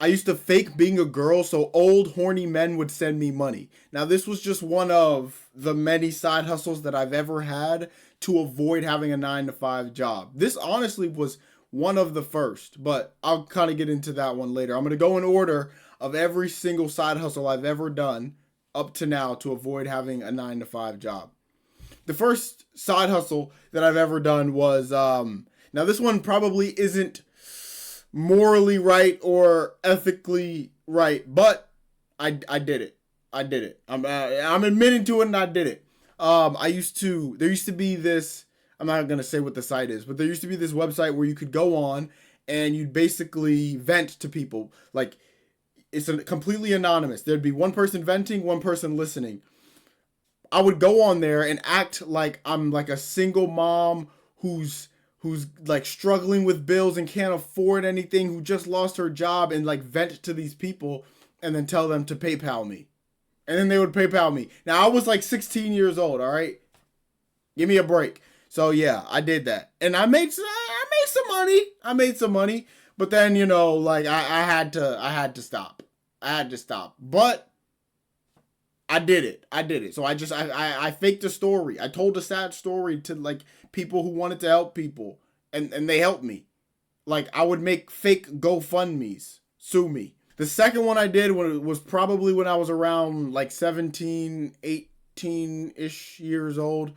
I used to fake being a girl so old, horny men would send me money. Now, this was just one of the many side hustles that I've ever had to avoid having a 9 to 5 job. This honestly was one of the first, but I'll kind of get into that one later. I'm going to go in order of every single side hustle I've ever done up to now to avoid having a 9 to 5 job. The first side hustle that I've ever done was now this one probably isn't morally right or ethically right, but I did it. I did it. I'm admitting to it, and I did it. There used to be this. I'm not gonna say what the site is, but there used to be this website where you could go on and you'd basically vent to people. Like it's completely anonymous. There'd be one person venting, one person listening. I would go on there and act like I'm like a single mom who's like struggling with bills and can't afford anything, who just lost her job, and like vent to these people and then tell them to PayPal me. And then they would PayPal me. Now I was like 16 years old, all right? Give me a break. So yeah, I did that. And I made some money. I made some money. But then, like I had to stop. I had to stop. But I did it. I did it. So I faked a story. I told a sad story to like people who wanted to help people, and they helped me. Like I would make fake GoFundMe's, sue me. The second one I did was probably when I was around like 17, 18-ish years old.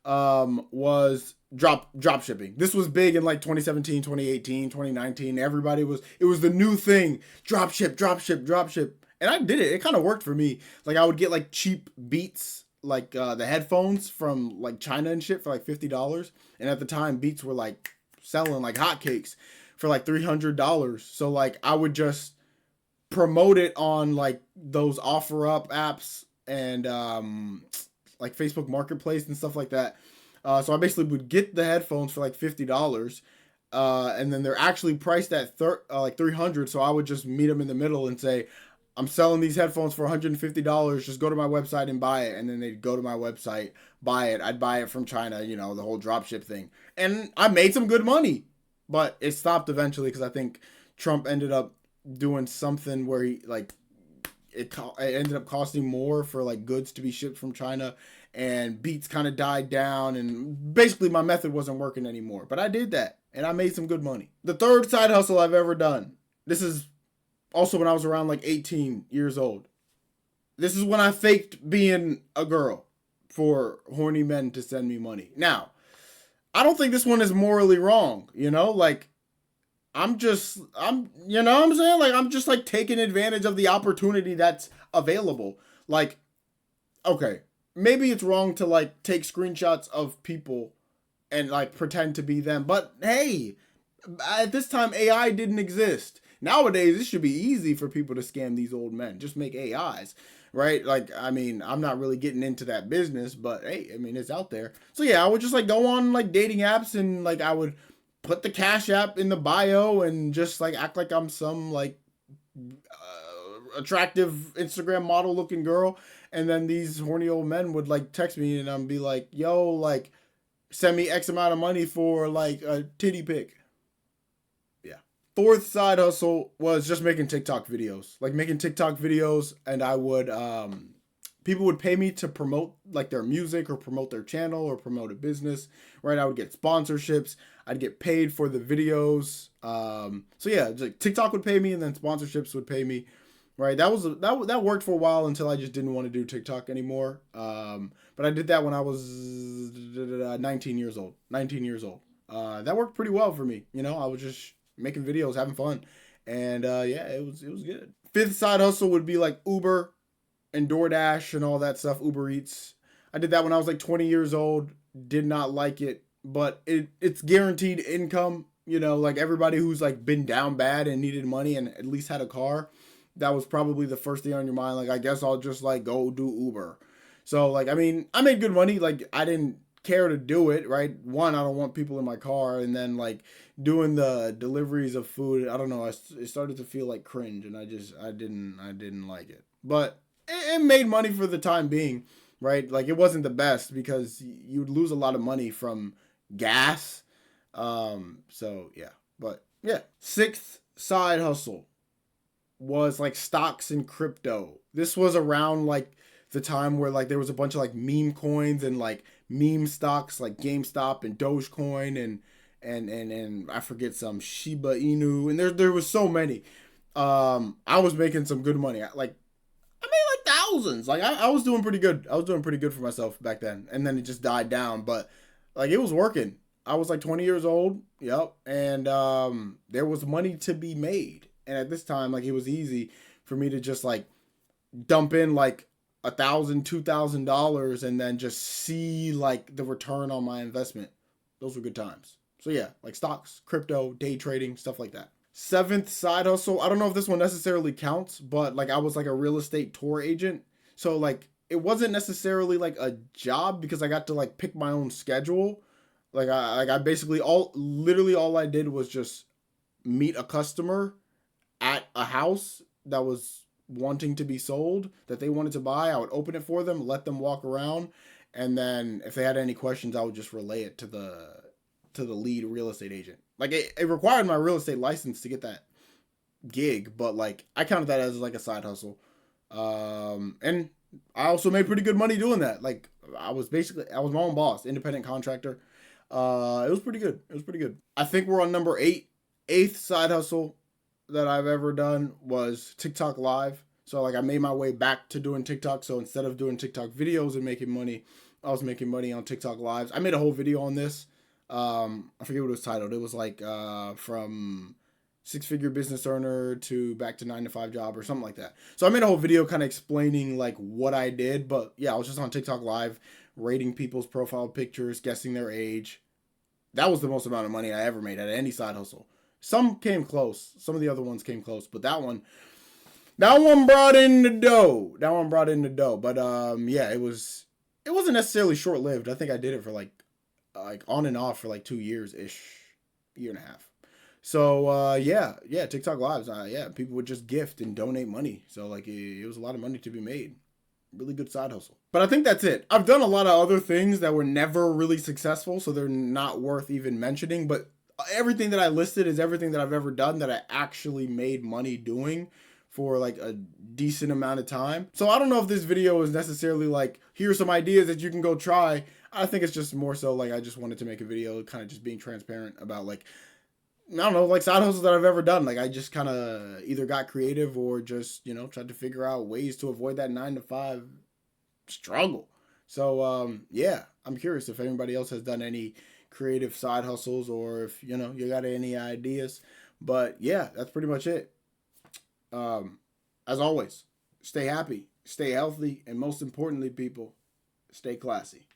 Was drop shipping. This was big in like 2017, 2018, 2019. It was the new thing. Drop ship, drop ship, drop ship. And I did it. It kind of worked for me. Like I would get like cheap Beats, like the headphones from like China and shit for like $50. And at the time, Beats were like selling like hotcakes for like $300. So like I would just promote it on like those OfferUp apps and like Facebook Marketplace and stuff like that. So I basically would get the headphones for like $50. And then they're actually priced at like 300. So I would just meet them in the middle and say, I'm selling these headphones for $150. Just go to my website and buy it. And then they'd go to my website, buy it. I'd buy it from China, the whole dropship thing. And I made some good money, but it stopped eventually because I think Trump ended up doing something where he like it ended up costing more for like goods to be shipped from China, and Beats kind of died down, and basically my method wasn't working anymore. But I did that and I made some good money. The third side hustle I've ever done. This is also when I was around like 18 years old. This is when I faked being a girl for horny men to send me money. Now, I don't think this one is morally wrong, like you know what I'm saying? Like, I'm just like taking advantage of the opportunity that's available. Like, okay, maybe it's wrong to like take screenshots of people and like pretend to be them. But hey, at this time, AI didn't exist. Nowadays, it should be easy for people to scam these old men. Just make AIs, right? Like, I mean, I'm not really getting into that business, but hey, I mean, it's out there. So yeah, I would just like go on like dating apps and like I would put the Cash App in the bio and just like act like I'm some like attractive Instagram model looking girl. And then these horny old men would like text me and I'm be like, yo, like send me X amount of money for like a titty pic. Yeah. Fourth side hustle was just making TikTok videos. Like making TikTok videos, and I would people would pay me to promote like their music or promote their channel or promote a business, right? I would get sponsorships. I'd get paid for the videos. So yeah, like TikTok would pay me, and then sponsorships would pay me, right? That worked for a while until I just didn't want to do TikTok anymore. But I did that when I was 19 years old. 19 years old. That worked pretty well for me. I was just making videos, having fun, and yeah, it was good. Fifth side hustle would be like Uber and DoorDash and all that stuff. Uber Eats. I did that when I was like 20 years old. Did not like it, but it's guaranteed income. Like everybody who's like been down bad and needed money and at least had a car, that was probably the first thing on your mind. Like, I guess I'll just like go do Uber. So like, I mean, I made good money. Like, I didn't care to do it, right? One, I don't want people in my car, and then like doing the deliveries of food, I don't know, it started to feel like cringe, and I didn't like it. But it made money for the time being, right? Like, it wasn't the best because you'd lose a lot of money from gas. So yeah, but yeah. Sixth side hustle. was like stocks and crypto. This was around like the time where like there was a bunch of like meme coins and like meme stocks like GameStop and Dogecoin and I forget some Shiba Inu, and there was so many. I was making some good money. Like I made like thousands. Like I was doing pretty good. I was doing pretty good for myself back then. And then it just died down. But like it was working. I was like 20 years old. Yep. And there was money to be made. And at this time, like it was easy for me to just like dump in like $1,000, $2,000 and then just see like the return on my investment. Those were good times. So yeah, like stocks, crypto, day trading, stuff like that. Seventh side hustle. I don't know if this one necessarily counts, but like I was like a real estate tour agent. So like it wasn't necessarily like a job because I got to like pick my own schedule. Like I basically all I did was just meet a customer at a house that was wanting to be sold that they wanted to buy. I would open it for them, let them walk around, and then if they had any questions, I would just relay it to the lead real estate agent. Like it required my real estate license to get that gig, but like I counted that as like a side hustle. And I also made pretty good money doing that. Like I was my own boss, independent contractor. It was pretty good. It was pretty good. I think we're on number eight. Eighth side hustle that I've ever done was TikTok live. So like I made my way back to doing TikTok. So instead of doing TikTok videos and making money, I was making money on TikTok lives. I made a whole video on this. I forget what it was titled. It was like from six-figure business earner to back to 9 to 5 job or something like that. So I made a whole video kind of explaining like what I did. But yeah, I was just on TikTok live, rating people's profile pictures, guessing their age. That was the most amount of money I ever made at any side hustle. Some came close. Some of the other ones came close, but that one brought in the dough. That one brought in the dough. But yeah, it wasn't necessarily short lived. I think I did it for like on and off for like 2 years ish, year and a half. So yeah, TikTok lives. Yeah, people would just gift and donate money. So like it was a lot of money to be made. Really good side hustle. But I think that's it. I've done a lot of other things that were never really successful, so they're not worth even mentioning. But everything that I listed is everything that I've ever done that I actually made money doing for like a decent amount of time. So I don't know if this video is necessarily like, here's some ideas that you can go try. I think it's just more so like I just wanted to make a video kind of just being transparent about like, I don't know, like side hustles that I've ever done. Like I just kind of either got creative or just, tried to figure out ways to avoid that 9 to 5 struggle. So yeah, I'm curious if anybody else has done any creative side hustles or if, you got any ideas. But yeah, that's pretty much it. As always, stay happy, stay healthy, and most importantly, people, stay classy.